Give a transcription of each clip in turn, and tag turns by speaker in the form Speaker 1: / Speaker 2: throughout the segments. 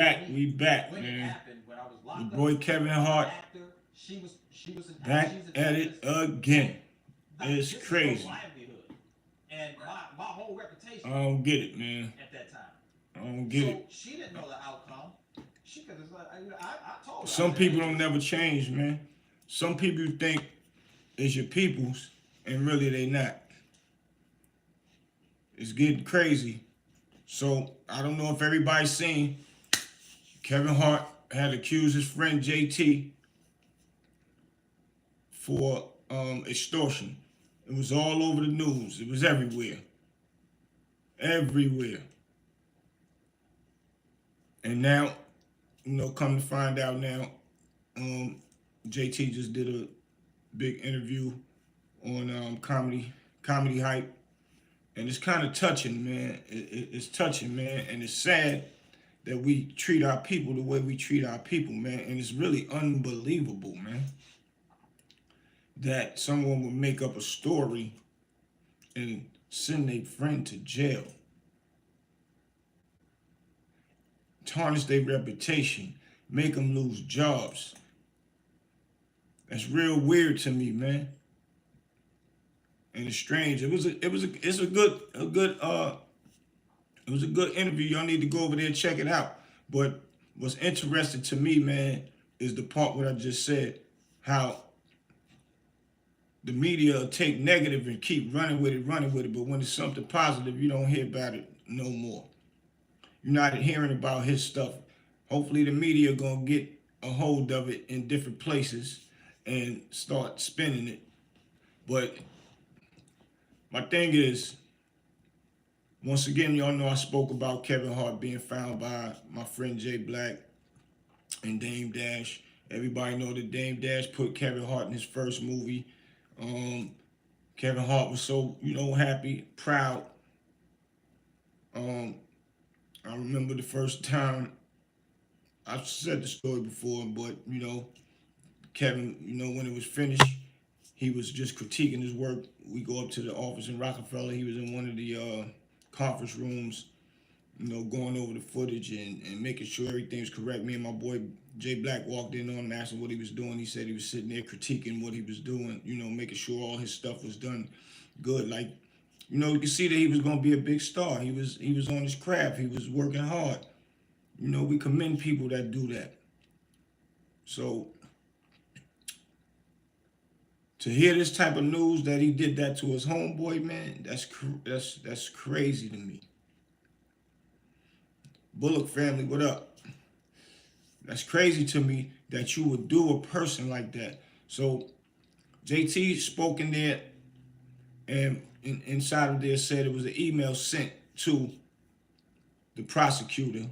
Speaker 1: We back,
Speaker 2: when it
Speaker 1: man.
Speaker 2: happened, when I was
Speaker 1: Your
Speaker 2: locked up,
Speaker 1: boy Kevin
Speaker 2: my
Speaker 1: Hart
Speaker 2: actor, she was an
Speaker 1: back
Speaker 2: she's an
Speaker 1: at it
Speaker 2: actress,
Speaker 1: again.
Speaker 2: and
Speaker 1: It's
Speaker 2: this is her
Speaker 1: crazy.
Speaker 2: livelihood, and my whole
Speaker 1: I
Speaker 2: reputation
Speaker 1: don't get it, man.
Speaker 2: at that time.
Speaker 1: I don't get
Speaker 2: So
Speaker 1: it.
Speaker 2: she didn't know the outcome. She could have. I told her. I
Speaker 1: Some
Speaker 2: said,
Speaker 1: people
Speaker 2: "Hey,
Speaker 1: don't
Speaker 2: listen."
Speaker 1: never change, man. Some people you think is your peoples, and really they not. It's getting crazy. So I don't know if everybody's seen Kevin Hart had accused his friend JT for extortion. It was all over the news. It was everywhere. Everywhere. And now, come to find out now, um, JT just did a big interview on comedy hype, and it's kind of touching, man. It's touching, man, and it's sad that we treat our people the way we treat our people, man. And it's really unbelievable, man, that someone would make up a story and send their friend to jail, tarnish their reputation, make them lose jobs. That's real weird to me, man. And it's strange. It was a good interview. Y'all need to go over there and check it out. But what's interesting to me, man, is the part what I just said, how the media will take negative and keep running with it, but when it's something positive, you don't hear about it no more. You're not hearing about his stuff. Hopefully the media gonna get a hold of it in different places and start spinning it. But my thing is, once again, y'all know I spoke about Kevin Hart being found by my friend Jay Black and Dame Dash. Everybody know that Dame Dash put Kevin Hart in his first movie. Um, Kevin Hart was so, happy, proud. Um, I remember the first time, I've said the story before, but, Kevin, when it was finished, he was just critiquing his work. We go up to the office in Rockefeller. He was in one of the conference rooms, going over the footage and making sure everything's correct. Me and my boy Jay Black walked in on him, asked him what he was doing. He said he was sitting there critiquing what he was doing, making sure all his stuff was done good. Like, you could see that he was gonna be a big star. He was on his craft. He was working hard. We commend people that do that. So to hear this type of news that he did that to his homeboy, man, that's crazy to me. Bullock family, what up? That's crazy to me that you would do a person like that. So JT spoke in there, and inside of there said it was an email sent to the prosecutor,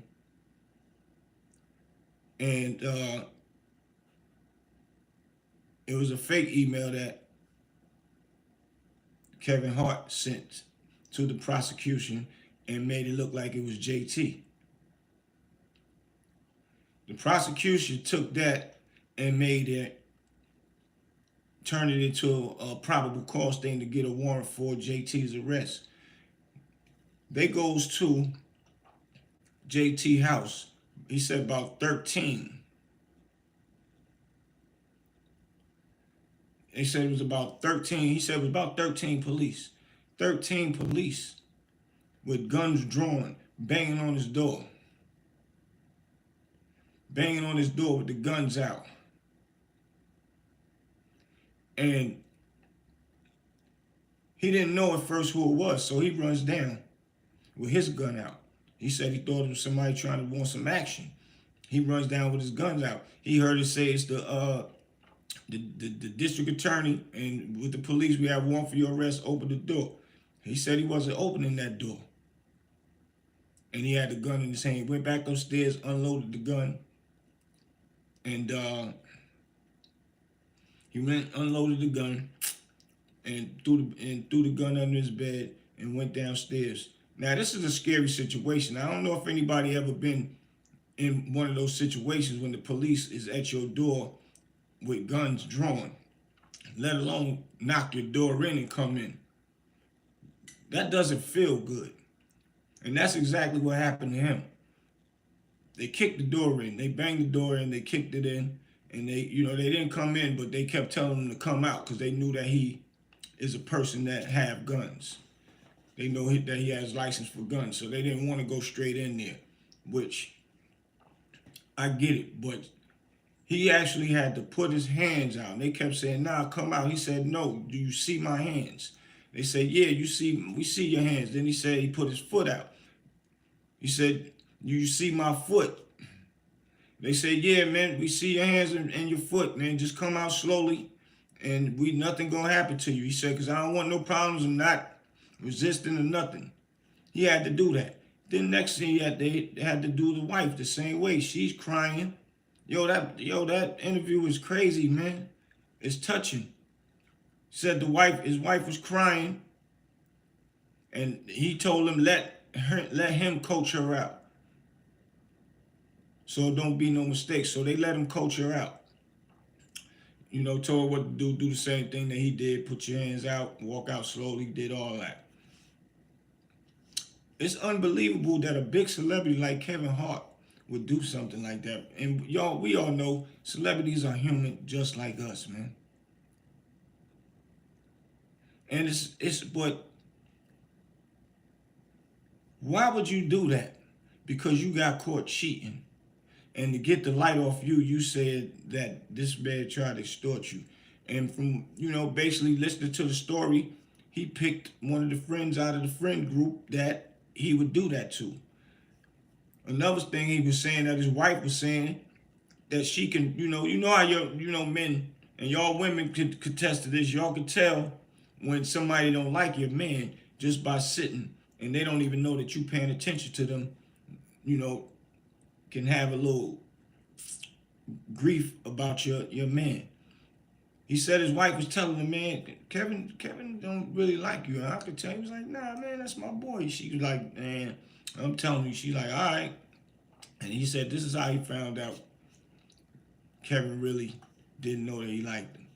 Speaker 1: and it was a fake email that Kevin Hart sent to the prosecution and made it look like it was JT. The prosecution took that and turned it into a probable cause thing to get a warrant for JT's arrest. They goes to JT house. He said about 13. They said it was about 13. He said it was about 13 police. 13 police with guns drawn, banging on his door. Banging on his door with the guns out. And he didn't know at first who it was, so he runs down with his gun out. He said he thought it was somebody trying to want some action. He runs down with his guns out. He heard it say it's the district attorney, and with the police, we have warrant for your arrest, open the door. He said he wasn't opening that door. And he had the gun in his hand. He went back upstairs, unloaded the gun, and he went, unloaded the gun, and threw the gun under his bed and went downstairs. Now, this is a scary situation. I don't know if anybody ever been in one of those situations when the police is at your door with guns drawn, let alone knock your door in and come in. That doesn't feel good. And that's exactly what happened to him. they kicked the door in. They banged the door in. They kicked it in, and they didn't come in, but they kept telling him to come out because they knew that he is a person that have guns. They know that he has license for guns, so they didn't want to go straight in there, which I get it, but he actually had to put his hands out. And they kept saying, "Nah, come out." He said, "No, do you see my hands?" They said, "Yeah, we see your hands." Then he said he put his foot out. He said, "You see my foot?" They said, "Yeah, man, we see your hands and your foot, man. Just come out slowly, and nothing gonna happen to you." He said, "Cause I don't want no problems. I'm not resisting or nothing." He had to do that. Then next thing they had to do the wife the same way. She's crying. That interview was crazy, man. It's touching. Said his wife was crying, and he told him let him coach her out. So don't be no mistakes. So they let him coach her out. Told her what to do the same thing that he did. Put your hands out, walk out slowly, did all that. It's unbelievable that a big celebrity like Kevin Hart would do something like that. And we all know celebrities are human just like us, man. And but why would you do that? Because you got caught cheating. And to get the light off you, you said that this man tried to extort you. And from, basically listening to the story, he picked one of the friends out of the friend group that he would do that to. Another thing he was saying that his wife was saying that she can, how your, men and y'all women could contest to this. Y'all could tell when somebody don't like your man just by sitting, and they don't even know that you paying attention to them, can have a little grief about your man. He said his wife was telling him, "Man, Kevin don't really like you." And I could tell. He was like, "Nah, man, that's my boy." She was like, "Man, I'm telling you." She's like, "All right." And he said this is how he found out Kevin really didn't know that he liked him.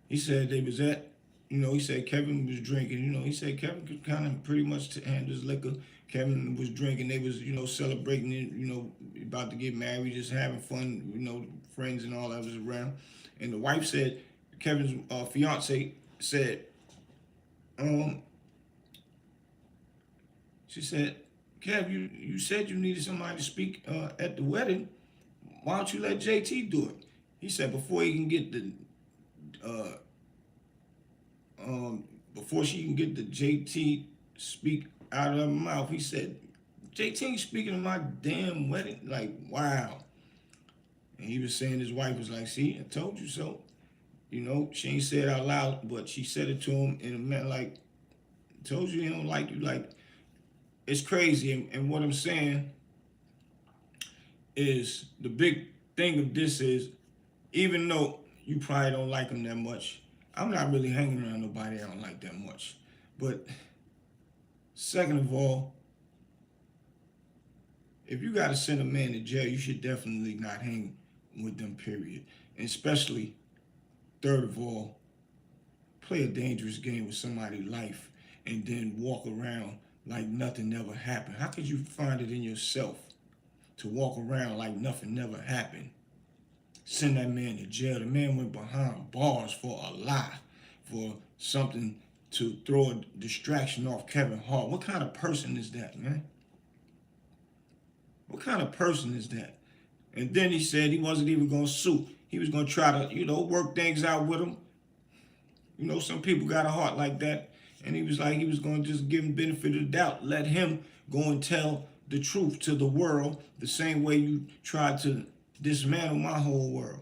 Speaker 1: He said they was he said Kevin was drinking. He said Kevin could kind of pretty much handle his liquor. Kevin was drinking. They was, celebrating it, about to get married, just having fun, friends and all that was around. And the wife said, Kevin's fiance said, she said, "Kev, you said you needed somebody to speak at the wedding. Why don't you let JT do it?" He said before he can get before she can get the JT speak out of her mouth, he said, "JT speaking at my damn wedding." Like, wow. And he was saying his wife was like, "See, I told you so." She ain't said it out loud, but she said it to him in a manner like, "Told you he don't like you." Like, it's crazy. And what I'm saying is the big thing of this is, even though you probably don't like him that much, I'm not really hanging around nobody I don't like that much. But second of all, if you got to send a man to jail, you should definitely not hang with them, period. And especially, third of all, play a dangerous game with somebody's life and then walk around like nothing never happened. How could you find it in yourself to walk around like nothing never happened? Send that man to jail. The man went behind bars for a lie, for something to throw a distraction off Kevin Hart. What kind of person is that, man? What kind of person is that? And then he said he wasn't even going to sue. He was going to try to, work things out with him. Some people got a heart like that. And he was like, he was going to just give him benefit of the doubt. Let him go and tell the truth to the world the same way you tried to dismantle my whole world.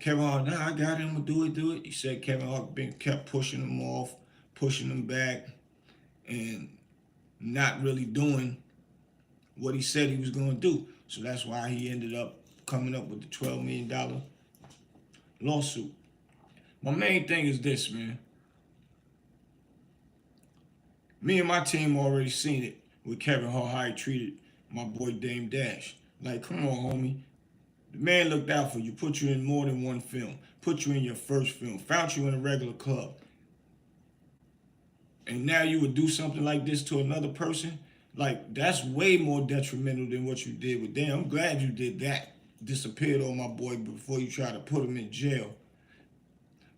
Speaker 1: Kevin Hart, "Nah, I got him to do it. He said Kevin Hart kept pushing him off, pushing him back, and not really doing what he said he was going to do. So that's why he ended up coming up with the $12 million lawsuit. My main thing is this, man. Me and my team already seen it with Kevin Hart, how he treated my boy Dame Dash. Like, come on, homie. The man looked out for you, put you in more than one film, put you in your first film, found you in a regular club. And now you would do something like this to another person? Like, that's way more detrimental than what you did with them. I'm glad you did that. Disappeared on my boy before you try to put him in jail.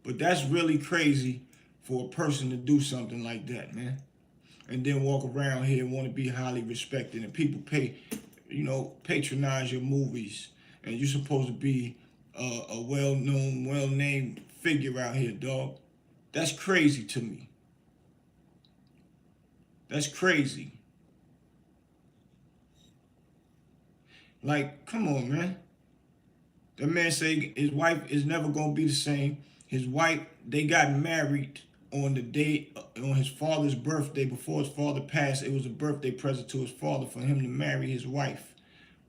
Speaker 1: But that's really crazy for a person to do something like that, man. And then walk around here and want to be highly respected. And people pay, patronize your movies. And you're supposed to be a well-known, well-named figure out here, dog. That's crazy to me. That's crazy. Like, come on, man. That man say his wife is never gonna be the same. His wife, they got married on the day on his father's birthday before his father passed. It was a birthday present to his father for him to marry his wife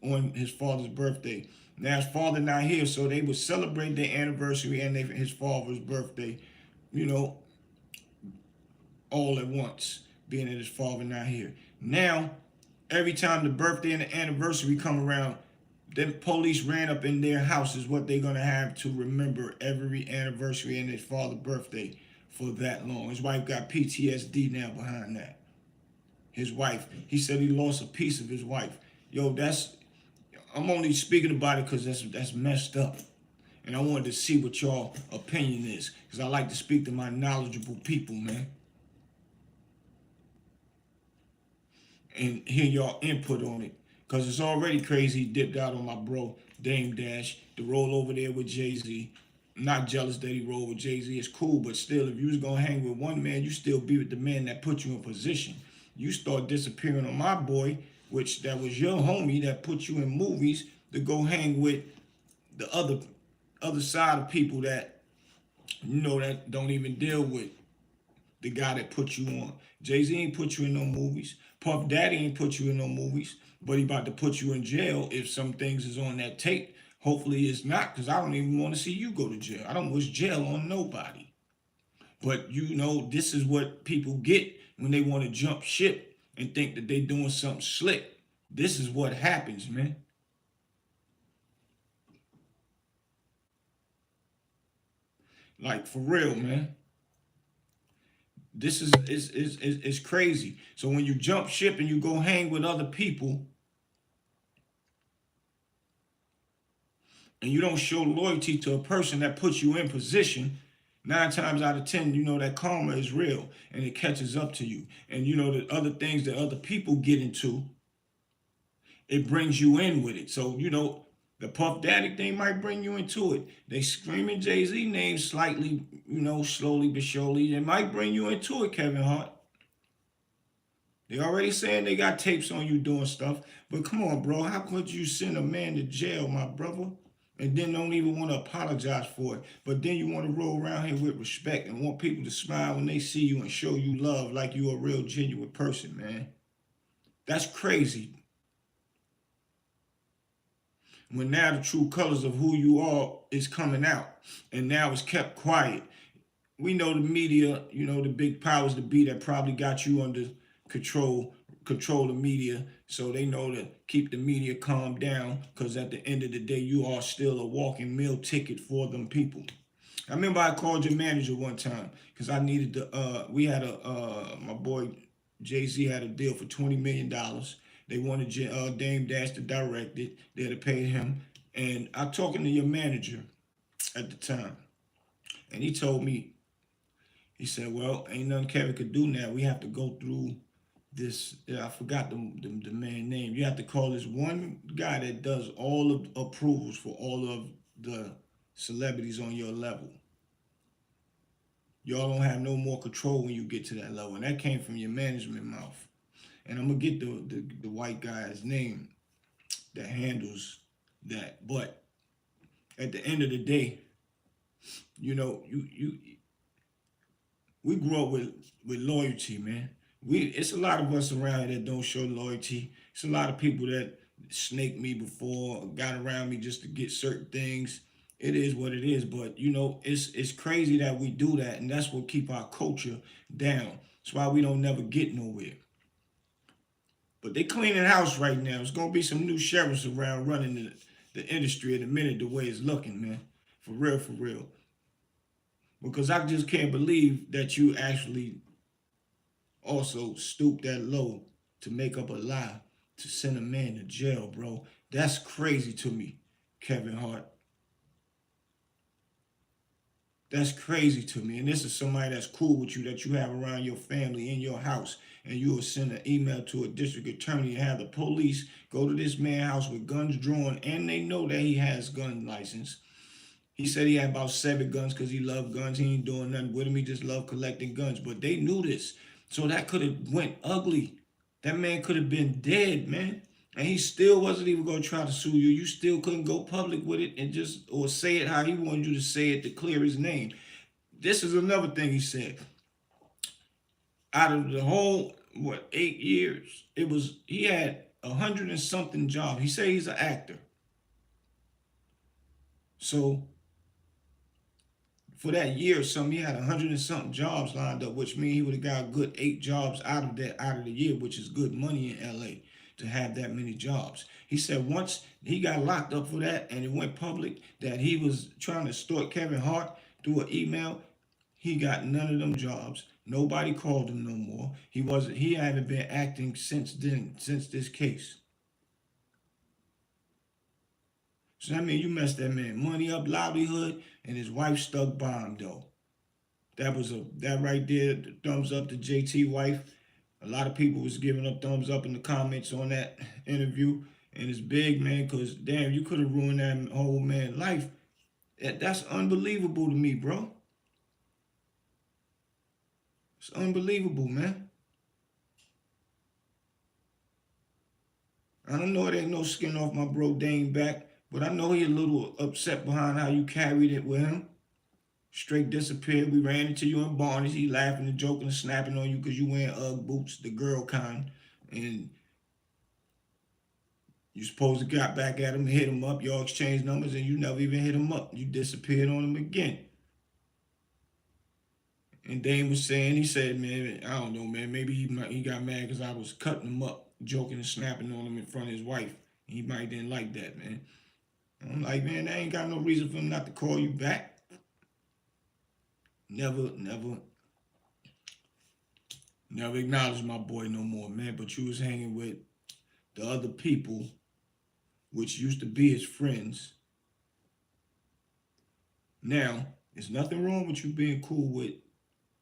Speaker 1: on his father's birthday. Now his father not here, so they would celebrate their anniversary and his father's birthday, you know, all at once, being that his father not here. Now, every time the birthday and the anniversary come around, the police ran up in their house is what they're gonna have to remember every anniversary and his father's birthday for that long. His wife got PTSD now behind that. His wife, he said he lost a piece of his wife. Yo, I'm only speaking about it because that's messed up. And I wanted to see what y'all opinion is. Because I like to speak to my knowledgeable people, man. And hear y'all input on it. Because it's already crazy he dipped out on my bro, Dame Dash, to roll over there with Jay-Z. I'm not jealous that he rolled with Jay-Z. It's cool, but still, if you was going to hang with one man, you still be with the man that put you in position. You start disappearing on my boy, which that was your homie that put you in movies, to go hang with the other side of people that, that don't even deal with the guy that put you on. Jay-Z ain't put you in no movies. Puff Daddy ain't put you in no movies, but he about to put you in jail if some things is on that tape. Hopefully it's not, because I don't even want to see you go to jail. I don't wish jail on nobody. But this is what people get when they want to jump ship and think that they doing something slick. This is what happens, man. Like, for real, man. This is crazy. So when you jump ship and you go hang with other people and you don't show loyalty to a person that puts you in position, 9 times out of 10, that karma is real and it catches up to you. And the other things that other people get into, it brings you in with it. So, the Puff Daddy thing might bring you into it. They screaming Jay-Z name slightly, slowly but surely. It might bring you into it, Kevin Hart. They already saying they got tapes on you doing stuff. But come on, bro. How could you send a man to jail, my brother? And then don't even want to apologize for it. But then you want to roll around here with respect and want people to smile when they see you and show you love like you a real genuine person, man. That's crazy. When now the true colors of who you are is coming out. And now it's kept quiet. We know the media, the big powers to be that probably got you under control the media, so they know to keep the media calm down, because at the end of the day, you are still a walking meal ticket for them people. I remember I called your manager one time because I needed we had my boy Jay-Z had a deal for $20 million. They wanted Dame Dash to direct it. They had to pay him. And I talking to your manager at the time, and he told me, he said, well, ain't nothing Kevin could do now. We have to go through this. I forgot the man name. You have to call this one guy that does all of approvals for all of the celebrities on your level. Y'all don't have no more control when you get to that level. And that came from your management mouth. And I'm going to get the white guy's name that handles that. But at the end of the day, we grew up with loyalty, man. It's a lot of us around here that don't show loyalty. It's a lot of people that snaked me before, got around me just to get certain things. It is what it is, but it's crazy that we do that, and that's what keep our culture down. That's why we don't never get nowhere. But they cleaning house right now. There's gonna be some new sheriffs around running the industry in a minute, the way it's looking, man. For real, for real. Because I just can't believe that you actually also stoop that low to make up a lie to send a man to jail, bro. That's crazy to me, Kevin Hart. That's crazy to me. And this is somebody that's cool with you, that you have around your family in your house. And you will send an email to a district attorney and have the police go to this man's house with guns drawn, and they know that he has gun license. He said he had about 7 guns because he loved guns. He ain't doing nothing with them. He just loved collecting guns. But they knew this. So that could have went ugly. That man could have been dead, man. And he still wasn't even going to try to sue you. You still couldn't go public with it and just, or say it how he wanted you to say it to clear his name. This is another thing he said. Out of the whole, 8 years, he had 100 and something jobs. He said he's an actor. So for that year or something, he had 100 and something jobs lined up, which means he would have got a good 8 jobs out of the year, which is good money in LA to have that many jobs. He said once he got locked up for that and it went public that he was trying to extort Kevin Hart through an email, he got none of them jobs. Nobody called him no more. He hadn't been acting since then, since this case. So that means you messed that man money up, livelihood, and his wife stuck by him though. That right there, the thumbs up to JT wife. A lot of people was giving up thumbs up in the comments on that interview. And it's big, man, because damn, you could have ruined that whole man's life. That's unbelievable to me, bro. It's unbelievable, man. I don't know it ain't no skin off my bro Dane back, but I know he a little upset behind how you carried it with him. Straight disappeared. We ran into you in Barnes. He laughing and joking and snapping on you because you wearing Ugg boots, the girl kind. And you supposed to got back at him and hit him up. Y'all exchanged numbers and you never even hit him up. You disappeared on him again. And Dane was saying, he said, man, I don't know, man. Maybe he got mad because I was cutting him up, joking and snapping on him in front of his wife. He might didn't like that, man. I'm like, man, I ain't got no reason for him not to call you back. Never acknowledged my boy no more, man. But you was hanging with the other people, which used to be his friends. Now, there's nothing wrong with you being cool with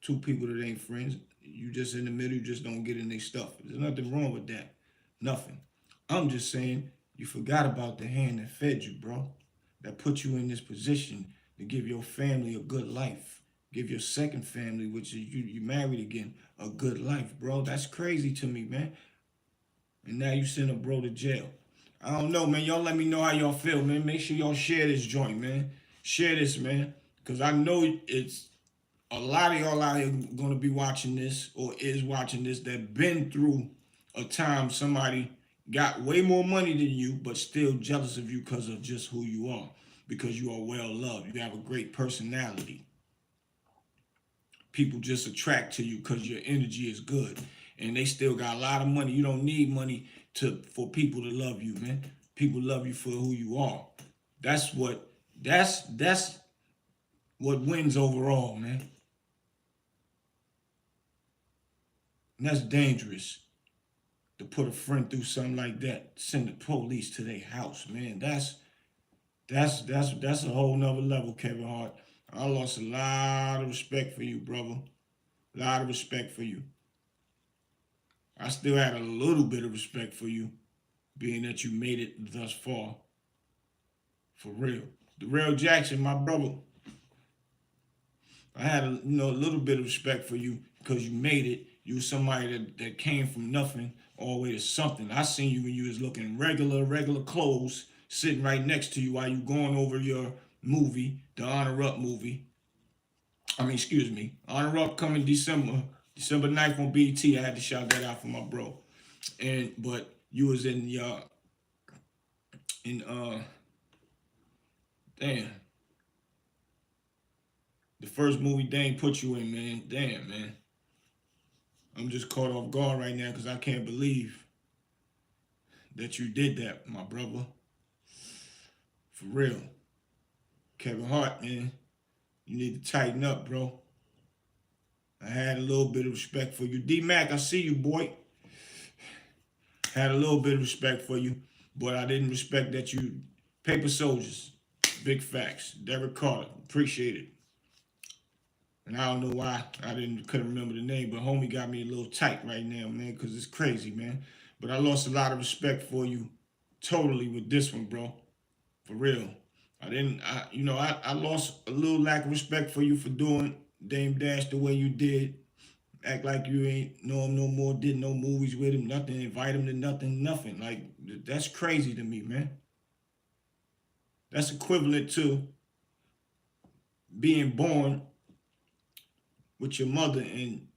Speaker 1: 2 people that ain't friends. You just in the middle, you just don't get in their stuff. There's nothing wrong with that. Nothing. I'm just saying you forgot about the hand that fed you, bro. That put you in this position to give your family a good life. Give your second family, which is you married again, a good life, bro. That's crazy to me, man. And now you send a bro to jail. I don't know, man. Y'all let me know how y'all feel, man. Make sure y'all share this joint, man. Share this, man. Because I know it's a lot of y'all out here gonna be watching this or is watching this that been through a time somebody got way more money than you but still jealous of you because of just who you are, because you are well loved, you have a great personality, people just attract to you because your energy is good, and they still got a lot of money. You don't need money for people to love you, man. People love you for who you are. That's what wins overall, man. And that's dangerous to put a friend through something like that. Send the police to their house, man. That's a whole nother level, Kevin Hart. I lost a lot of respect for you, brother. A lot of respect for you. I still had a little bit of respect for you, being that you made it thus far. For real. Darrell Jackson, my brother. I had a little bit of respect for you because you made it. You was somebody that came from nothing all the way to something. I seen you when you was looking regular clothes, sitting right next to you while you going over your movie, the Honor Up movie. Excuse me. Honor Up coming December 9th on BT. I had to shout that out for my bro. But you was in damn. The first movie Dane put you in, man. Damn, man. I'm just caught off guard right now because I can't believe that you did that, my brother. For real. Kevin Hart, man. You need to tighten up, bro. I had a little bit of respect for you. D-Mac, I see you, boy. Had a little bit of respect for you, but I didn't respect that you paper soldiers. Big facts. Derek Carter, appreciate it. And I don't know why couldn't remember the name, but homie got me a little tight right now, man, because it's crazy, man. But I lost a lot of respect for you, totally with this one, bro. For real. I lost a little lack of respect for you for doing Dame Dash the way you did. Act like you ain't know him no more, did no movies with him, nothing, invite him to nothing. Like, that's crazy to me, man. That's equivalent to being born with your mother and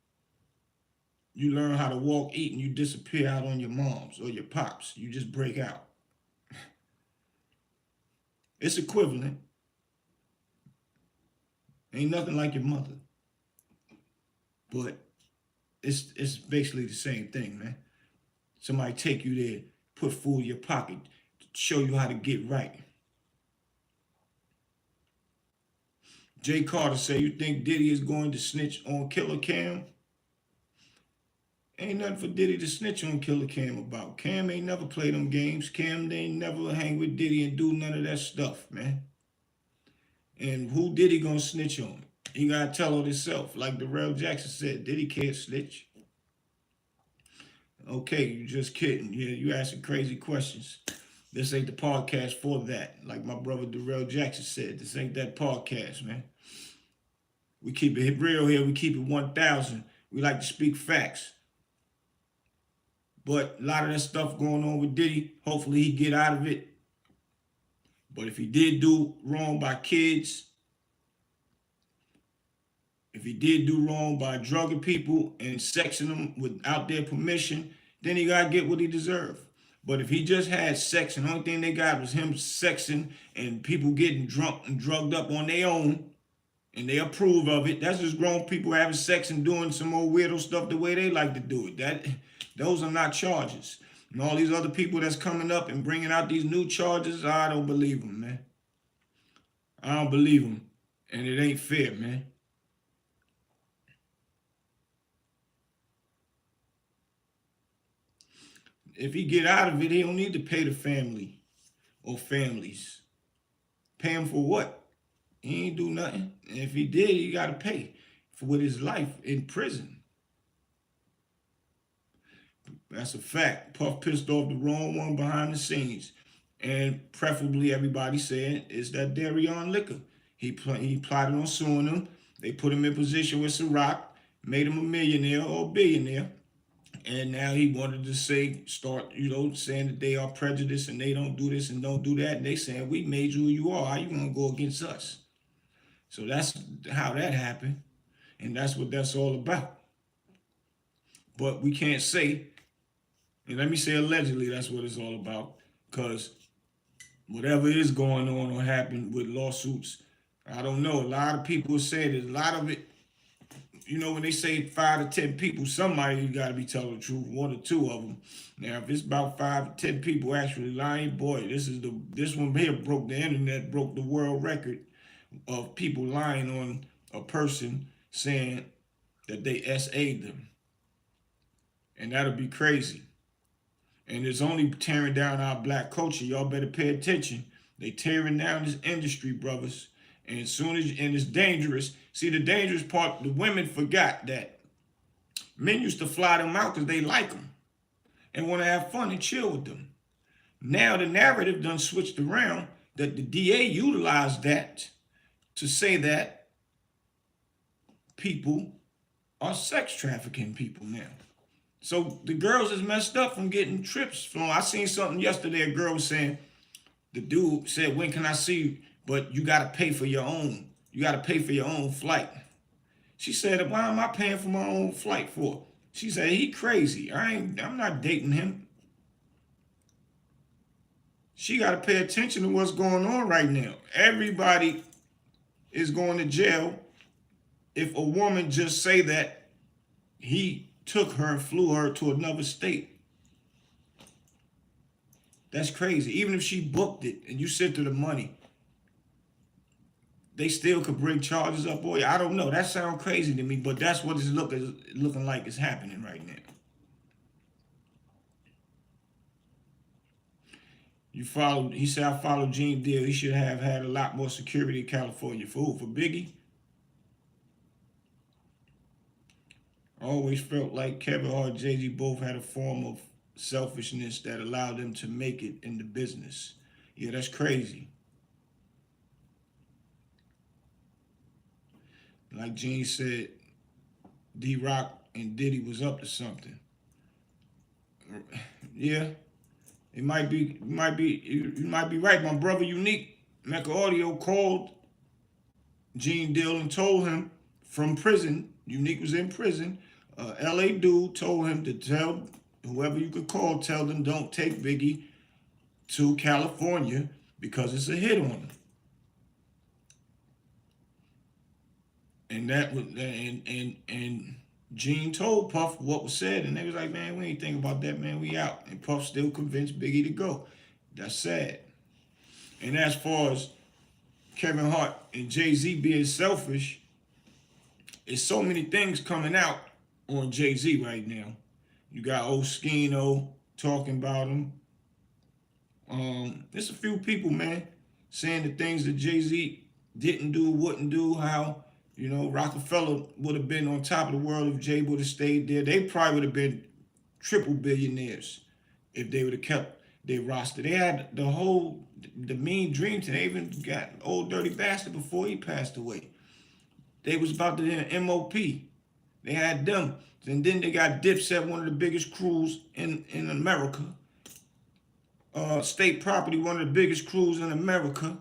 Speaker 1: you learn how to walk, eat, and you disappear out on your moms or your pops. You just break out. It's equivalent. Ain't nothing like your mother. But it's basically the same thing, man. Somebody take you there, put food in your pocket, show you how to get right. Jay Carter say, you think Diddy is going to snitch on Killer Cam? Ain't nothing for Diddy to snitch on Killer Cam about. Cam ain't never play them games. Cam ain't never hang with Diddy and do none of that stuff, man. And who Diddy gonna snitch on? He gotta tell on himself. Like Darrell Jackson said, Diddy can't snitch. Okay, you just kidding. Yeah, you asking crazy questions. This ain't the podcast for that. Like my brother Darrell Jackson said, this ain't that podcast, man. We keep it real here. We keep it 1,000. We like to speak facts. But a lot of that stuff going on with Diddy, hopefully he get out of it. But if he did do wrong by kids, if he did do wrong by drugging people and sexing them without their permission, then he got to get what he deserved. But if he just had sex and the only thing they got was him sexing and people getting drunk and drugged up on their own, and they approve of it, that's just grown people having sex and doing some old weirdo stuff the way they like to do it. Those are not charges. And all these other people that's coming up and bringing out these new charges, I don't believe them, man. I don't believe them. And it ain't fair, man. If he get out of it, he don't need to pay the family or families. Pay him for what? He ain't do nothing. And if he did, he got to pay with his life in prison. That's a fact. Puff pissed off the wrong one behind the scenes. And preferably everybody saying it's that Darion Liquor. He plotted on suing him. They put him in position with Ciroc, made him a millionaire or a billionaire. And now he wanted to saying that they are prejudiced and they don't do this and don't do that. And they saying, we made you who you are. How you going to go against us? So that's how that happened. And that's what that's all about. But we can't say, and let me say allegedly that's what it's all about, because whatever is going on or happened with lawsuits, I don't know. A lot of people say that a lot of it, when they say 5 to 10 people, somebody you got to be telling the truth, 1 or 2 of them. Now, if it's about 5 to 10 people actually lying, boy, this one here broke the internet, broke the world record of people lying on a person saying that they SA'd them. And that'll be crazy. And it's only tearing down our black culture. Y'all better pay attention. They tearing down this industry, brothers. And it's dangerous. See, the dangerous part, the women forgot that men used to fly them out because they like them and want to have fun and chill with them. Now the narrative done switched around that the DA utilized that to say that people are sex trafficking people now. So the girls is messed up from getting trips from. I seen something yesterday. A girl was saying, the dude said, when can I see you? But you got to pay for your own. You got to pay for your own flight. She said, why am I paying for my own flight for? She said, he crazy. I'm not dating him. She got to pay attention to what's going on right now. Everybody is going to jail if a woman just say that he took her and flew her to another state. That's crazy. Even if she booked it and you sent her the money, they still could bring charges up. Boy, I don't know. That sounds crazy to me, but that's what it's looking like is happening right now. He said, I followed Gene Deal. He should have had a lot more security in California. For who? For Biggie? I always felt like Kevin Hart and Jay-Z both had a form of selfishness that allowed them to make it in the business. Yeah, that's crazy. Like Gene said, D-Rock and Diddy was up to something. Yeah, you might be right. My brother Unique Mecca Audio called Gene Deal and told him from prison. Unique was in prison. LA dude told him to tell whoever you could call, tell them don't take Biggie to California because it's a hit on him. And that was and Gene told Puff what was said, and they was like, man, we ain't thinking about that, man. We out. And Puff still convinced Biggie to go. That's sad. And as far as Kevin Hart and Jay-Z being selfish, it's so many things coming out on Jay-Z right now. You got old Skino talking about him. There's a few people, man, saying the things that Jay-Z didn't do, wouldn't do, how, Rockefeller would have been on top of the world if Jay would have stayed there. They probably would have been triple billionaires if they would have kept their roster. They had the Mean Dream Team. They even got Old Dirty Bastard before he passed away. They was about to MOP. They had them. And then they got Dipset, one of the biggest crews in America. State Property, one of the biggest crews in America.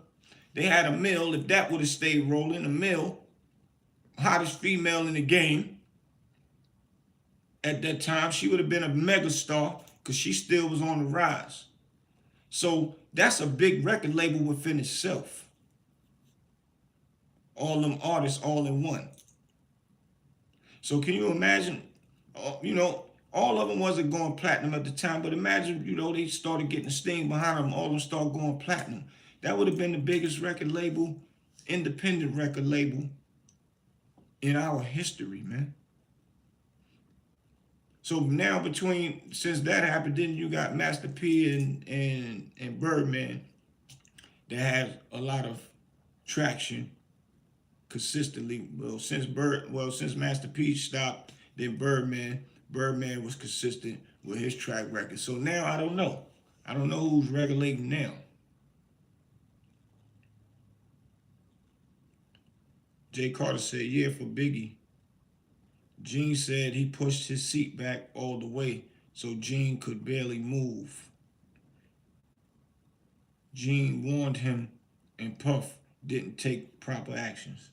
Speaker 1: They had a Mill. If that would have stayed rolling, a Mill, hottest female in the game at that time, she would have been a megastar because she still was on the rise. So that's a big record label within itself. All them artists all in one. So can you imagine, all of them wasn't going platinum at the time, but imagine, they started getting steam behind them, all of them started going platinum. That would have been the biggest record label, independent record label in our history, man. So now since that happened, then you got Master P and Birdman that has a lot of traction consistently. Since Master P stopped, then Birdman was consistent with his track record. So now I don't know. I don't know who's regulating now. Jay Carter said, yeah, for Biggie. Gene said he pushed his seat back all the way so Gene could barely move. Gene warned him and Puff didn't take proper actions.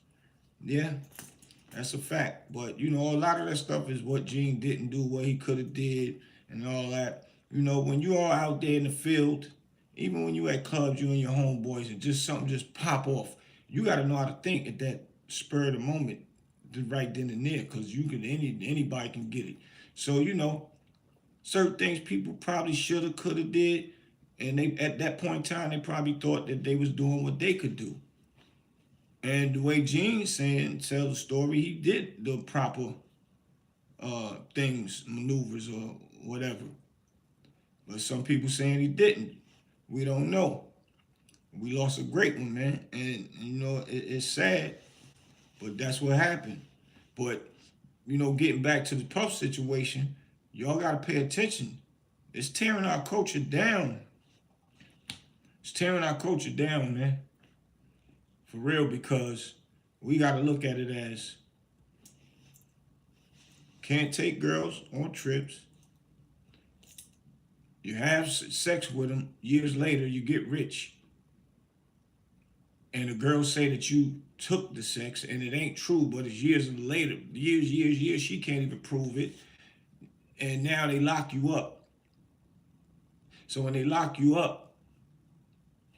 Speaker 1: Yeah, that's a fact. But, a lot of that stuff is what Gene didn't do, what he could have did and all that. When you are out there in the field, even when you at clubs, you and your homeboys, and something just pop off, you got to know how to think at that spur of the moment, right then and there, because anybody can get it. So, certain things people probably should have, could have did, and they at that point in time, they probably thought that they was doing what they could do. And the way Gene's tell the story, he did the proper things, maneuvers or whatever. But some people saying he didn't. We don't know. We lost a great one, man. And, it's sad, but that's what happened. But, getting back to the Puff situation, y'all got to pay attention. It's tearing our culture down. It's tearing our culture down, man. For real, because we got to look at it as can't take girls on trips. You have sex with them. Years later, you get rich. And the girls say that you took the sex, and it ain't true, but it's years later. Years, she can't even prove it. And now they lock you up. So when they lock you up,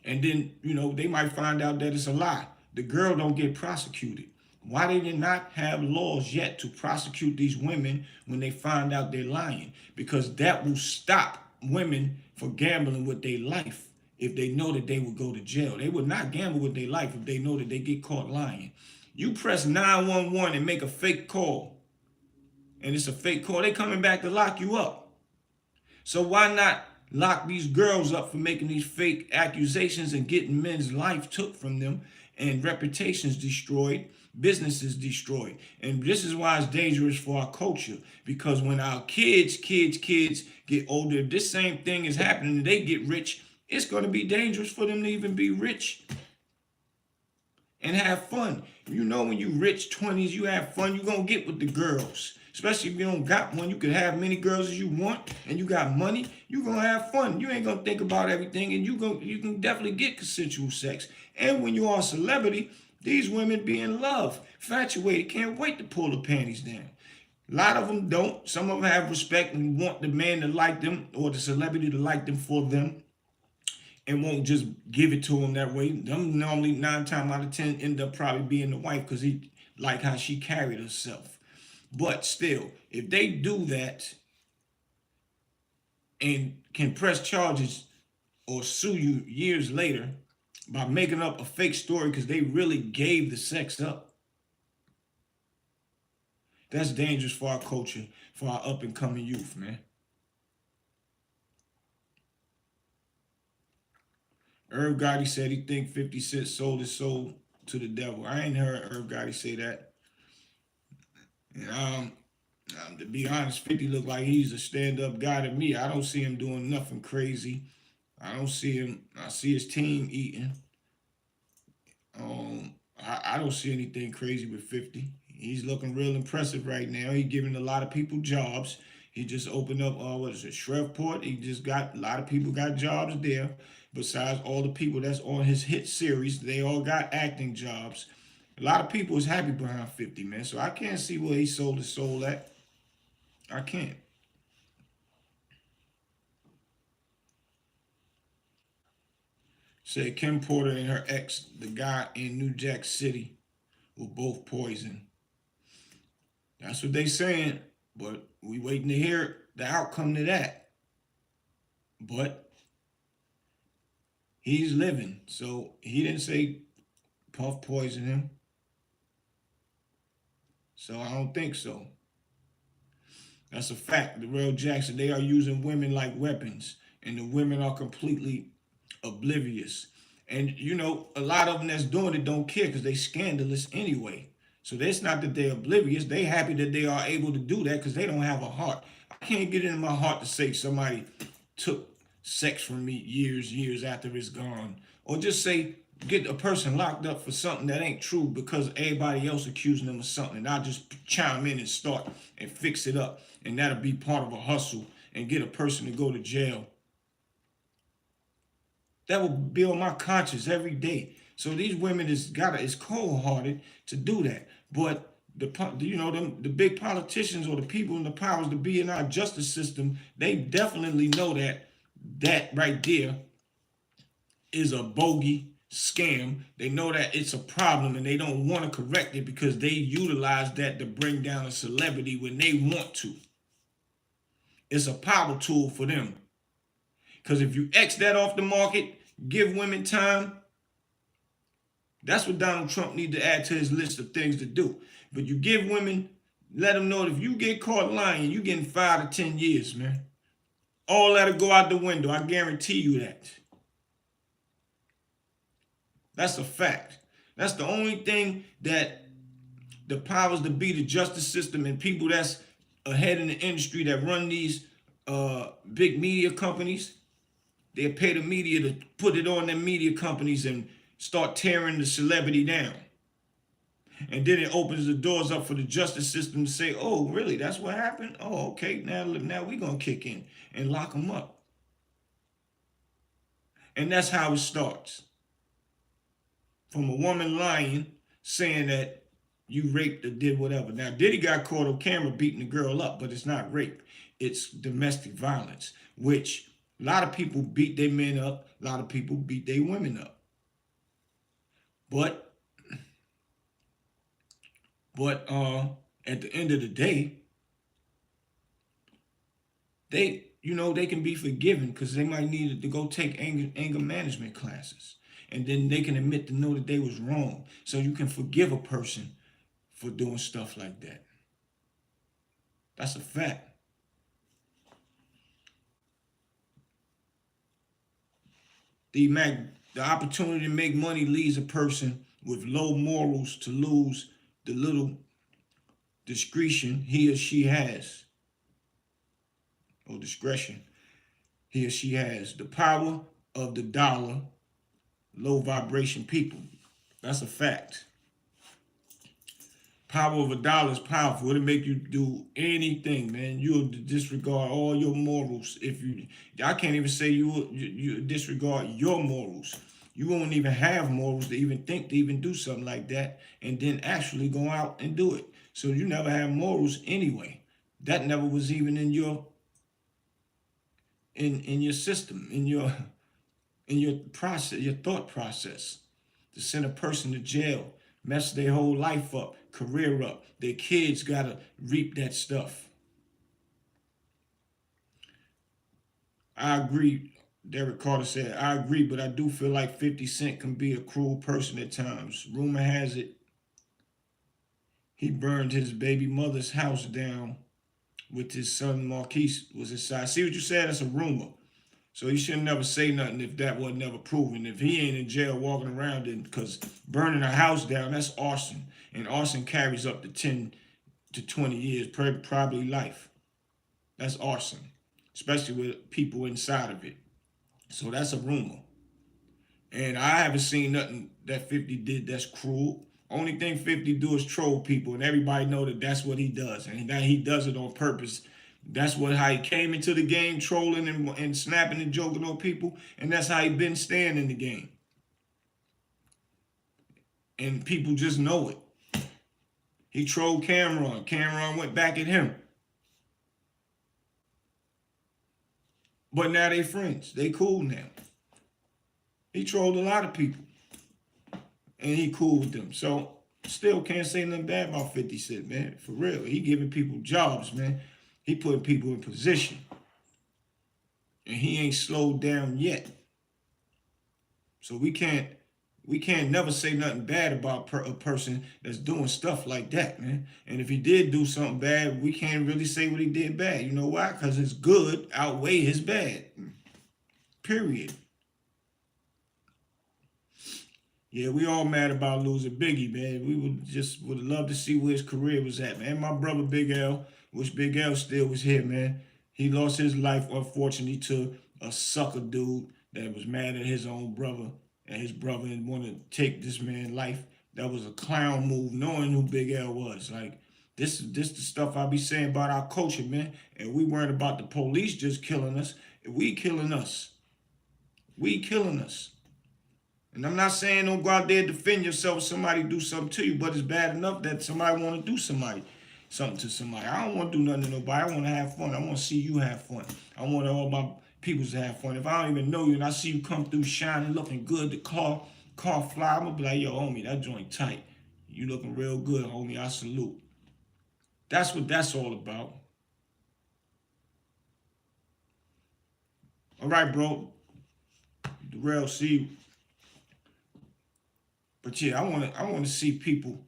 Speaker 1: and then, they might find out that it's a lie. The girl don't get prosecuted. Why they did not have laws yet to prosecute these women when they find out they're lying? Because that will stop women from gambling with their life if they know that they would go to jail. They would not gamble with their life if they know that they get caught lying. You press 911 and make a fake call, and it's a fake call. They coming back to lock you up. So why not lock these girls up for making these fake accusations and getting men's life took from them and reputations destroyed, businesses destroyed. And this is why it's dangerous for our culture, because when our kids get older, if this same thing is happening and they get rich, it's going to be dangerous for them to even be rich and have fun. You know, when you rich 20s, you have fun, you're going to get with the girls. Especially if you don't got one, you can have many girls as you want and you got money, you're going to have fun. You ain't going to think about everything, and you can definitely get consensual sex. And when you are a celebrity, these women be in love, infatuated, can't wait to pull the panties down. A lot of them don't. Some of them have respect and want the man to like them or the celebrity to like them for them, and won't just give it to him that way. Them normally 9 times out of 10 end up probably being the wife because he like how she carried herself. But still, if they do that and can press charges or sue you years later by making up a fake story because they really gave the sex up, that's dangerous for our culture, for our up and coming youth, man. Irv Gotti said he think 50 Cent sold his soul to the devil. I ain't heard Irv Gotti say that. And to be honest, 50 look like he's a stand-up guy to me. I don't see him doing nothing crazy. I don't see him. I see his team eating. I don't see anything crazy with 50. He's looking real impressive right now. He's giving a lot of people jobs. He just opened up, what is it, Shreveport. He just got, a lot of people got jobs there. Besides all the people that's on his hit series, they all got acting jobs. A lot of people is happy behind 50, man. So I can't see where he sold his soul at. I can't. Said Kim Porter and her ex, the guy in New Jack City, were both poisoned. That's what they saying, but we waiting to hear the outcome to that. But he's living, so he didn't say Puff poisoned him. So I don't think so. That's a fact. The real Jackson, they are using women like weapons, and the women are completely oblivious. And you know, a lot of them that's doing it don't care because they scandalous anyway. So it's not that they're oblivious. They happy that they are able to do that because they don't have a heart. I can't get it in my heart to say somebody took sex from me years after it's gone. Or just say get a person locked up for something that ain't true because everybody else accusing them of something. And I'll just chime in and start and fix it up. And that'll be part of a hustle and get a person to go to jail. That will be on my conscience every day. So these women is cold hearted to do that. But the big politicians or the people in the powers to be in our justice system, they definitely know that right there is a bogey scam. They know that it's a problem and they don't want to correct it because they utilize that to bring down a celebrity when they want to. It's a power tool for them. Because if you X that off the market, give women time, that's what Donald Trump need to add to his list of things to do. But you give women, let them know that if you get caught lying, you getting 5 to 10 years, man. All that'll go out the window. I guarantee you that. That's a fact. That's the only thing that the powers that be, the justice system, and people that's ahead in the industry that run these big media companies, they pay the media to put it on their media companies and start tearing the celebrity down. And then it opens the doors up for the justice system to say, oh, really, that's what happened? Oh, okay, now we're going to kick in and lock them up. And that's how it starts. From a woman lying, saying that you raped or did whatever. Now, Diddy got caught on camera beating the girl up, but it's not rape. It's domestic violence, which a lot of people beat their men up. A lot of people beat their women up. But at the end of the day, they can be forgiven because they might need to go take anger management classes. And then they can admit to know that they was wrong. So you can forgive a person for doing stuff like that. That's a fact. The opportunity to make money leads a person with low morals to lose the little discretion he or she has, or discretion he or she has. The power of the dollar, low vibration people. That's a fact. Power of a dollar is powerful. It'll make you do anything, man. You'll disregard all your morals. I can't even say you disregard your morals. You won't even have morals to even think to even do something like that, and then actually go out and do it. So you never have morals anyway. That never was even in your in your system, in your process, your thought process. To send a person to jail, mess their whole life up, career up. Their kids gotta reap that stuff. I agree. Derek Carter said, I agree, but I do feel like 50 Cent can be a cruel person at times. Rumor has it he burned his baby mother's house down with his son Marquise was inside. See what you said? That's a rumor. So he should never say nothing if that wasn't never proven. If he ain't in jail walking around, then because burning a house down, that's arson. And arson carries up to 10 to 20 years, probably life. That's arson, especially with people inside of it. So that's a rumor. And I haven't seen nothing that 50 did that's cruel. Only thing 50 do is troll people, and everybody know that that's what he does, and that he does it on purpose. That's how he came into the game, trolling and snapping and joking on people, and that's how he been staying in the game. And people just know it. He trolled Cameron. Cameron went back at him. But now they friends. They cool now. He trolled a lot of people. And he cool with them. So still can't say nothing bad about 50 Cent, man. For real. He giving people jobs, man. He putting people in position. And he ain't slowed down yet. So we can't never say nothing bad about a person that's doing stuff like that, man. And if he did do something bad, we can't really say what he did bad. You know why? Because his good outweigh his bad. Period. Yeah, we all mad about losing Biggie, man. We would love to see where his career was at, man. My brother Big L, wish Big L still was here, man. He lost his life, unfortunately, to a sucker dude that was mad at his own brother, and his brother didn't want to take this man's life. That was a clown move, knowing who Big L was. Like, this the stuff I be saying about our culture, man. And we weren't about the police just killing us. We killing us. We killing us. And I'm not saying don't go out there and defend yourself if somebody do something to you, but it's bad enough that somebody want to do something to somebody. I don't want to do nothing to nobody. I want to have fun. I want to see you have fun. I want all my peoples to have fun. If I don't even know you and I see you come through shining, looking good, the car fly, I'm going to be like, yo, homie, that joint tight. You looking real good, homie. I salute. That's what that's all about. All right, bro. The real see. But yeah, I want to see people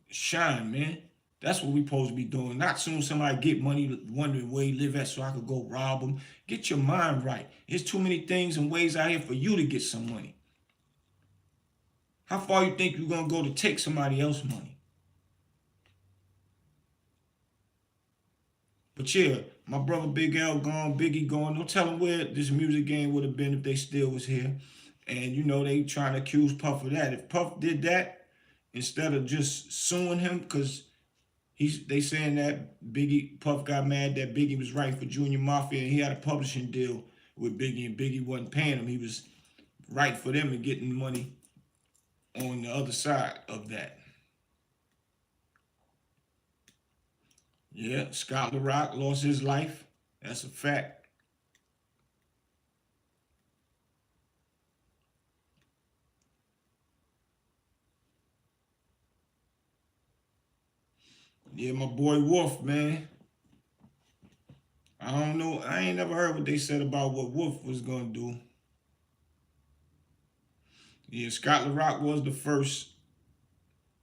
Speaker 1: shine, man. That's what we supposed to be doing. Not soon somebody get money wondering where he live at so I could go rob him. Get your mind right. There's too many things and ways out here for you to get some money. How far you think you're going to go to take somebody else's money? But yeah, my brother Big L gone, Biggie gone. Don't tell him where this music game would have been if they still was here. And you know, they trying to accuse Puff of that. If Puff did that, instead of just suing him, because they saying that Puff got mad that Biggie was writing for Junior Mafia and he had a publishing deal with Biggie and Biggie wasn't paying him. He was writing for them and getting money on the other side of that. Yeah, Scott LaRock lost his life. That's a fact. Yeah, my boy Wolf, man. I don't know. I ain't never heard what they said about what Wolf was gonna do. Yeah, Scott LaRock was the first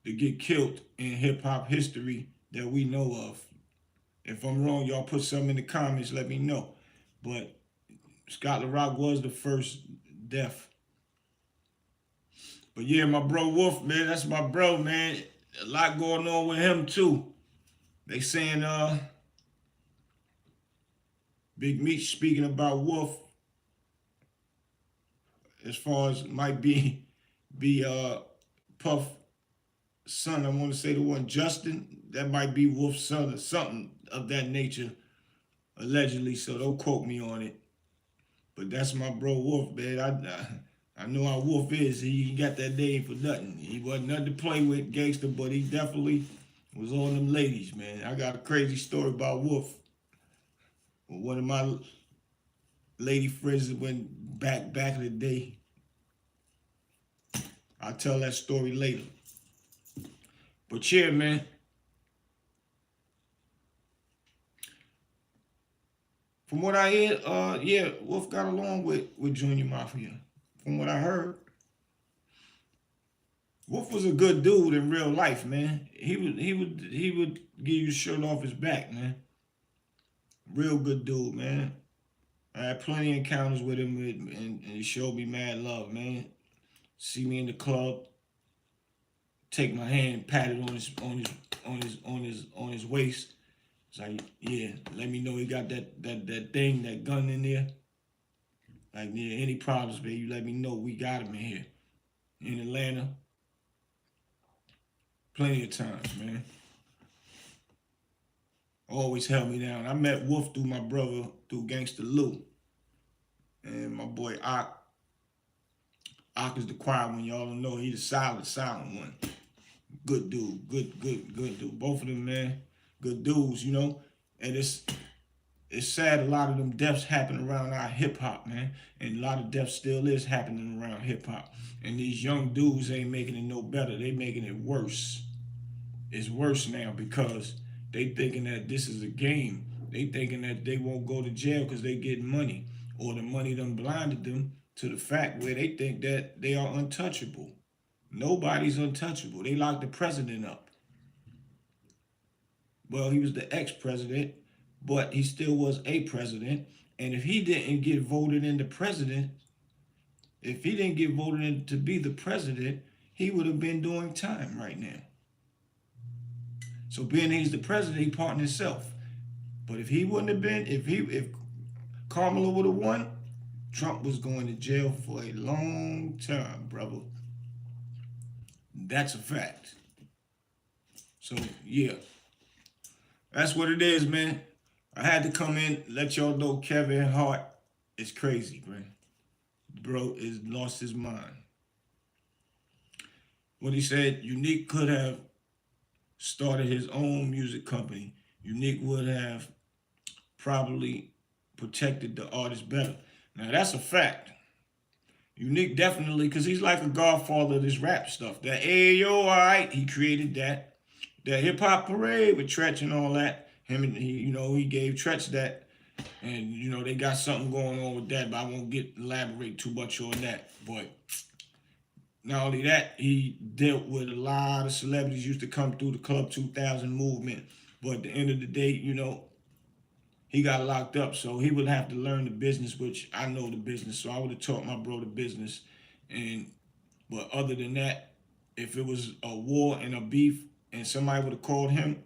Speaker 1: to get killed in hip hop history that we know of. If I'm wrong, y'all put something in the comments, let me know. But Scott LaRock was the first death. But yeah, my bro Wolf, man, that's my bro, man. A lot going on with him too. They saying Big Meat speaking about Wolf as far as might be Puff son. I want to say the one Justin. That might be Wolf's son or something of that nature, allegedly. So don't quote me on it. But that's my bro Wolf, man. I know how Wolf is. He got that name for nothing. He wasn't nothing to play with, gangster, but he definitely was on them ladies, man. I got a crazy story about Wolf. One of my lady friends that went back in the day. I'll tell that story later. But yeah, man. From what I hear, yeah, Wolf got along with Junior Mafia. From what I heard, Wolf was a good dude in real life, man. He would give you the shirt off his back, man. Real good dude, man. I had plenty of encounters with him, and he showed me mad love, man. See me in the club, take my hand, pat it on his waist. It's like, yeah, let me know he got that thing, that gun in there. Like, yeah, any problems, baby, you let me know. We got him in here. In Atlanta. Plenty of times, man. Always held me down. I met Wolf through my brother, through Gangsta Lou. And my boy Ock. Ock is the quiet one. Y'all don't know. He the silent one. Good dude. Good dude. Both of them, man. Good dudes, you know. And it's sad a lot of them deaths happen around our hip hop, man. And a lot of deaths still is happening around hip hop. And these young dudes ain't making it no better. They making it worse. It's worse now because they thinking that this is a game. They thinking that they won't go to jail because they getting money. Or the money done blinded them to the fact where they think that they are untouchable. Nobody's untouchable. They locked the president up. Well, he was the ex-president, but he still was a president. And if he didn't get voted into president, if he didn't get voted in to be the president, he would have been doing time right now. So being he's the president, he pardoned himself. But if he wouldn't have been, if Kamala would have won, Trump was going to jail for a long time, brother. That's a fact. So yeah, that's what it is, man. I had to come in, let y'all know Kevin Hart is crazy, man. Bro is lost his mind. What he said, Unique could have started his own music company. Unique would have probably protected the artist better. Now that's a fact. Unique definitely, because he's like a godfather of this rap stuff. That Ayo, all right, he created that. That hip hop parade with Tretch and all that. Him and he gave Tretch that. And they got something going on with that, but I won't elaborate too much on that. But not only that, he dealt with a lot of celebrities used to come through the Club 2000 movement. But at the end of the day, he got locked up, so he would have to learn the business, which I know the business, so I would have taught my bro the business. But other than that, if it was a war and a beef and somebody would have called him,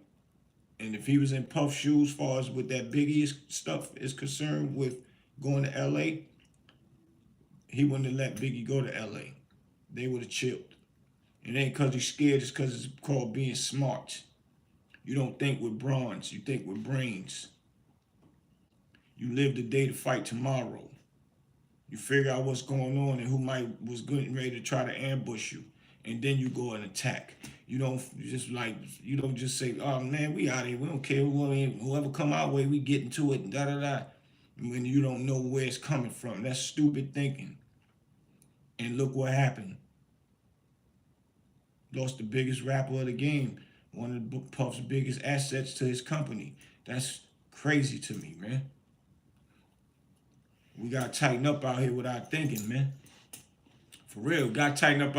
Speaker 1: and if he was in Puff's shoes as far as with that Biggie stuff is concerned with going to L.A., he wouldn't have let Biggie go to L.A. They would have chilled. It ain't because he's scared, it's because it's called being smart. You don't think with bronze, you think with brains. You live the day to fight tomorrow. You figure out what's going on and who was getting ready to try to ambush you. And then you go and attack. You don't just say, oh man, we out here. We don't care. Whoever come our way, we get into it and da-da-da. When you don't know where it's coming from. That's stupid thinking. And look what happened. Lost the biggest rapper of the game. One of Puff's biggest assets to his company. That's crazy to me, man. We gotta tighten up out here with our thinking, man. For real, gotta tighten up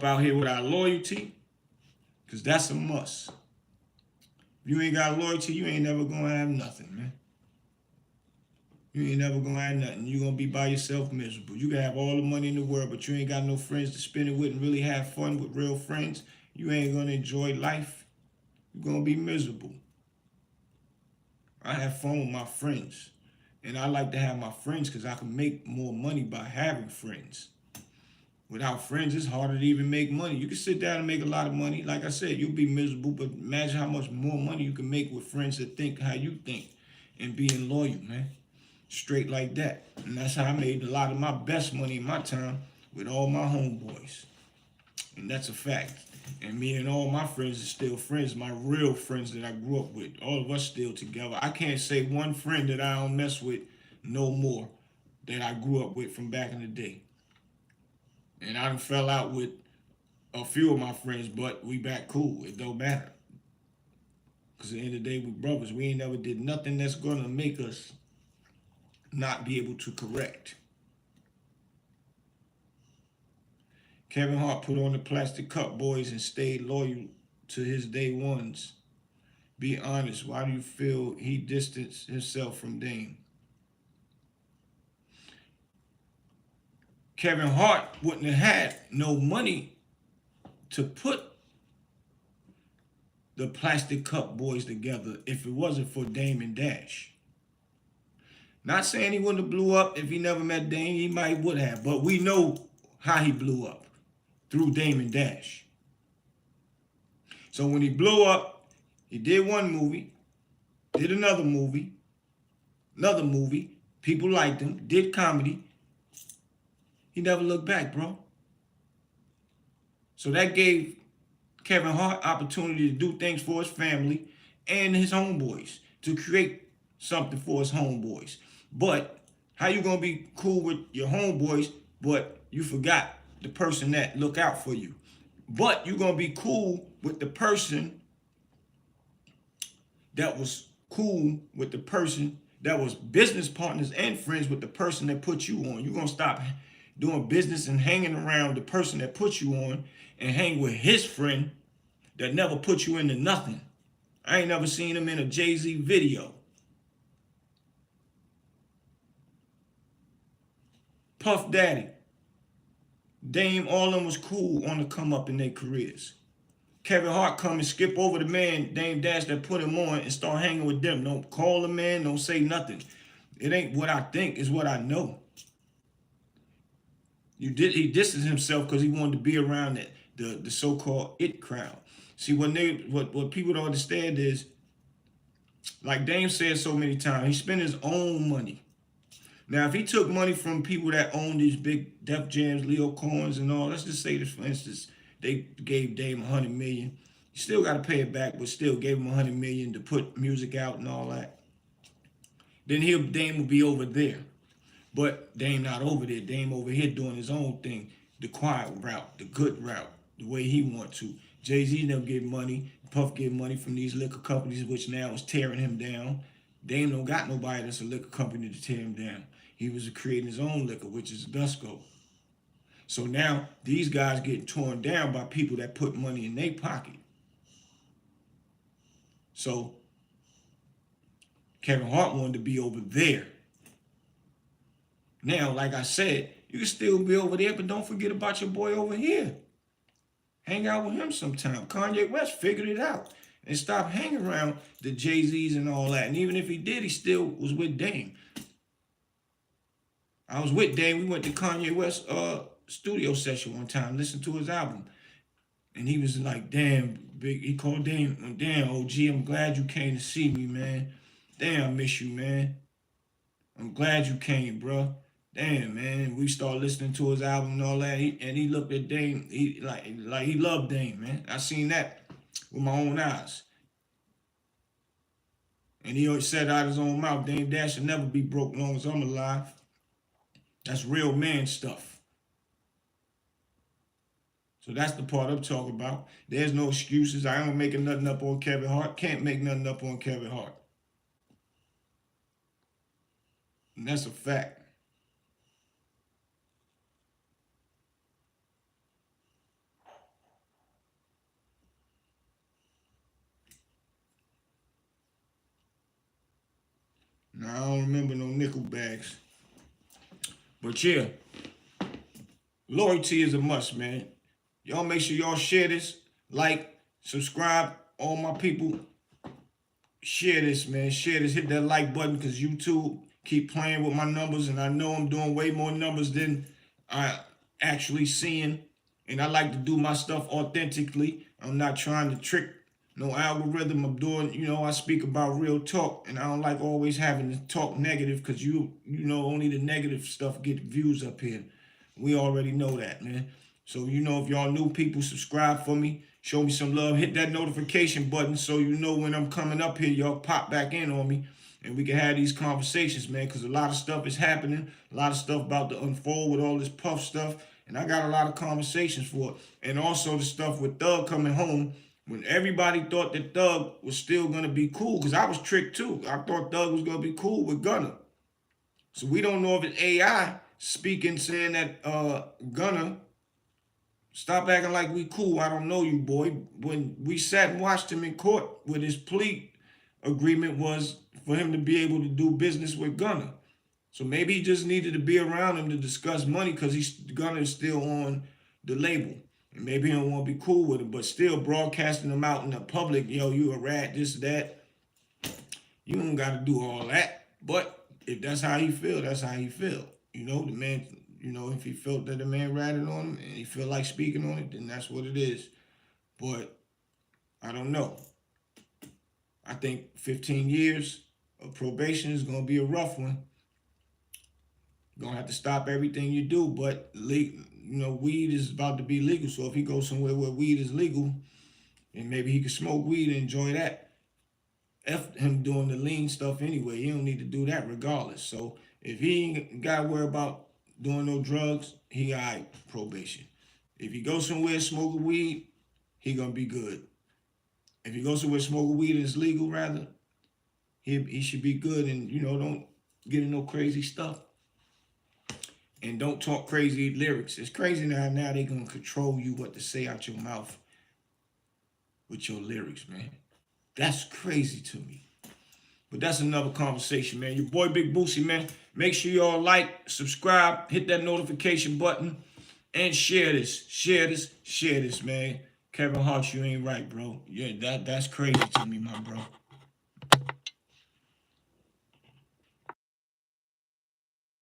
Speaker 1: out here with our loyalty, cause that's a must. If you ain't got loyalty, you ain't never gonna have nothing, man. You ain't never gonna have nothing. You gonna be by yourself miserable. You can have all the money in the world, but you ain't got no friends to spend it with and really have fun with real friends. You ain't gonna enjoy life. You're gonna be miserable. I have fun with my friends. And I like to have my friends because I can make more money by having friends. Without friends, it's harder to even make money. You can sit down and make a lot of money. Like I said, you'll be miserable, but imagine how much more money you can make with friends that think how you think and being loyal, man. Straight like that. And that's how I made a lot of my best money in my time with all my homeboys. And that's a fact. And me and all my friends are still friends, my real friends that I grew up with. All of us still together. I can't say one friend that I don't mess with no more that I grew up with from back in the day. And I done fell out with a few of my friends, but we back cool. It don't matter. Because at the end of the day, we brothers. We ain't never did nothing that's going to make us not be able to correct. Kevin Hart put on the plastic cup boys and stayed loyal to his day ones. Be honest, why do you feel he distanced himself from Dame? Kevin Hart wouldn't have had no money to put the plastic cup boys together if it wasn't for Dame and Dash. Not saying he wouldn't have blew up if he never met Dame, he might would have, but we know how he blew up through Dame and Dash. So when he blew up, he did one movie, did another movie, people liked him, did comedy. He never looked back, bro. So that gave Kevin Hart opportunity to do things for his family and his homeboys, to create something for his homeboys. But how you gonna be cool with your homeboys, but you forgot the person that look out for you? But you gonna be cool with the person that was cool with the person that was business partners and friends with the person that put you on. You're gonna stop doing business and hanging around the person that put you on and hang with his friend that never put you into nothing. I ain't never seen him in a Jay-Z video. Puff Daddy, Dame, all of them was cool on the come up in their careers. Kevin Hart come and skip over the man, Dame Dash, that put him on and start hanging with them. Don't call the man, don't say nothing. It ain't what I think, it's what I know. He distanced himself because he wanted to be around the so-called it crowd. See, what people don't understand is, like Dame said so many times, he spent his own money. Now, if he took money from people that own these big Def Jams, Leo Coins and all, let's just say this, for instance, they gave Dame $100 million. You still got to pay it back, but still gave him $100 million to put music out and all that. Then Dame will be over there. But Dame not over there. Dame over here doing his own thing, the quiet route, the good route, the way he want to. Jay-Z never get money. Puff get money from these liquor companies, which now is tearing him down. Dame don't got nobody that's a liquor company to tear him down. He was creating his own liquor, which is Gusco. So now these guys getting torn down by people that put money in their pocket. So Kevin Hart wanted to be over there. Now, like I said, you can still be over there, but don't forget about your boy over here. Hang out with him sometime. Kanye West figured it out and stopped hanging around the Jay-Z's and all that. And even if he did, he still was with Dame. I was with Dame. We went to Kanye West's studio session one time, listened to his album. And he was like, damn, big. He called Dame, damn, OG, I'm glad you came to see me, man. Damn, I miss you, man. I'm glad you came, bro. Damn, man. We started listening to his album and all that. He looked at Dame. He like he loved Dame, man. I seen that with my own eyes. And he always said out his own mouth, Dame Dash will never be broke long as I'm alive. That's real man stuff. So that's the part I'm talking about. There's no excuses. I ain't making nothing up on Kevin Hart. Can't make nothing up on Kevin Hart. And that's a fact. Now, I don't remember no nickel bags. But yeah, loyalty is a must, man. Y'all make sure y'all share this, like, subscribe, all my people. Share this, man. Share this. Hit that like button because YouTube keep playing with my numbers, and I know I'm doing way more numbers than I actually seeing. And I like to do my stuff authentically. I'm not trying to trick no algorithm. I'm doing, I speak about real talk, and I don't like always having to talk negative because only the negative stuff get views up here. We already know that, man. So, if y'all new people, subscribe for me. Show me some love. Hit that notification button so you know when I'm coming up here, y'all pop back in on me. And we can have these conversations, man, because a lot of stuff is happening. A lot of stuff about to unfold with all this puff stuff. And I got a lot of conversations for it. And also the stuff with Thug coming home when everybody thought that Thug was still going to be cool. Because I was tricked, too. I thought Thug was going to be cool with Gunna. So we don't know if it's AI speaking, saying that Gunna, stop acting like we cool. I don't know you, boy. When we sat and watched him in court with his plea agreement was for him to be able to do business with Gunna. So maybe he just needed to be around him to discuss money because Gunna is still on the label. And maybe he don't want to be cool with him, but still broadcasting him out in the public, you a rat, this, that. You don't got to do all that. But if that's how he feel, that's how he feel. The man, if he felt that the man ratted on him and he feel like speaking on it, then that's what it is. But I don't know. I think 15 years of probation is going to be a rough one. You're going to have to stop everything you do, but weed is about to be legal. So if he goes somewhere where weed is legal, and maybe he can smoke weed and enjoy that. F him doing the lean stuff anyway. He don't need to do that regardless. So if he ain't got to worry about doing no drugs, he all right, probation. If he goes somewhere smoking weed, he going to be good. If he goes somewhere smoking weed and it's legal, rather, he should be good and, don't get in no crazy stuff. And don't talk crazy lyrics. It's crazy now they going to control you what to say out your mouth with your lyrics, man. That's crazy to me. But that's another conversation, man. Your boy Big Boosie, man. Make sure y'all like, subscribe, hit that notification button, and share this. Share this, man. Kevin Hart, you ain't right, bro. Yeah, that's crazy to me, my bro.